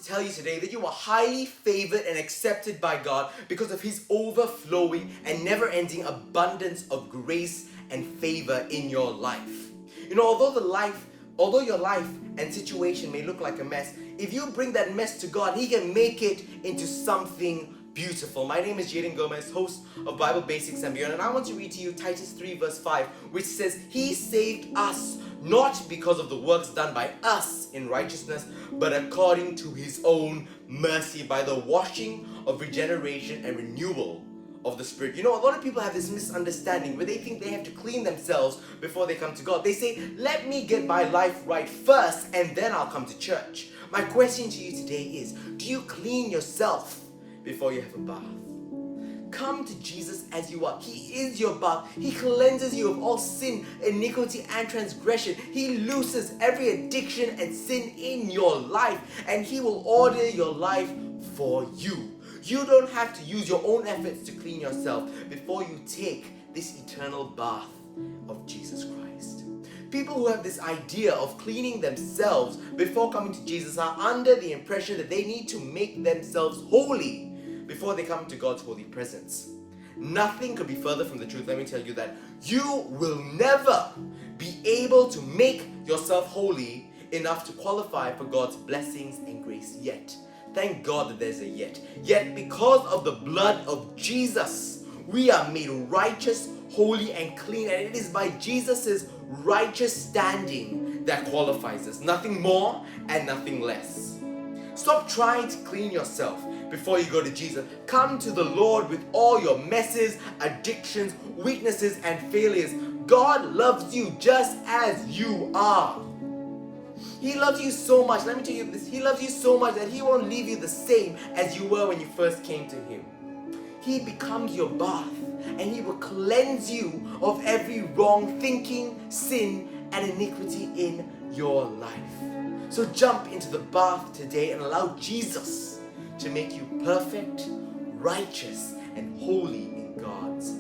tell you today that you are highly favored and accepted by God because of His overflowing and never-ending abundance of grace and favor in your life. You know, although your life and situation may look like a mess, if you bring that mess to God, He can make it into something beautiful. My name is Jaden Gomez, host of Bible Basics and Beyond, and I want to read to you Titus 3 verse 5, which says, He saved us not because of the works done by us in righteousness, but according to His own mercy, by the washing of regeneration and renewal of the Spirit. You know, a lot of people have this misunderstanding where they think they have to clean themselves before they come to God. They say, let me get my life right first and then I'll come to church. My question to you today is, do you clean yourself before you have a bath? Come to Jesus as you are. He is your bath. He cleanses you of all sin, iniquity, and transgression. He looses every addiction and sin in your life, and He will order your life for you. You don't have to use your own efforts to clean yourself before you take this eternal bath of Jesus Christ. People who have this idea of cleaning themselves before coming to Jesus are under the impression that they need to make themselves holy before they come to God's holy presence. Nothing could be further from the truth. Let me tell you that you will never be able to make yourself holy enough to qualify for God's blessings and grace yet. Thank God that there's a yet. Yet because of the blood of Jesus, we are made righteous, holy, and clean. And it is by Jesus' righteous standing that qualifies us. Nothing more and nothing less. Stop trying to clean yourself before you go to Jesus. Come to the Lord with all your messes, addictions, weaknesses, and failures. God loves you just as you are. He loves you so much. Let me tell you this. He loves you so much that He won't leave you the same as you were when you first came to Him. He becomes your bath, and He will cleanse you of every wrong thinking, sin, and iniquity in your life. So jump into the bath today and allow Jesus to make you perfect, righteous, and holy in God's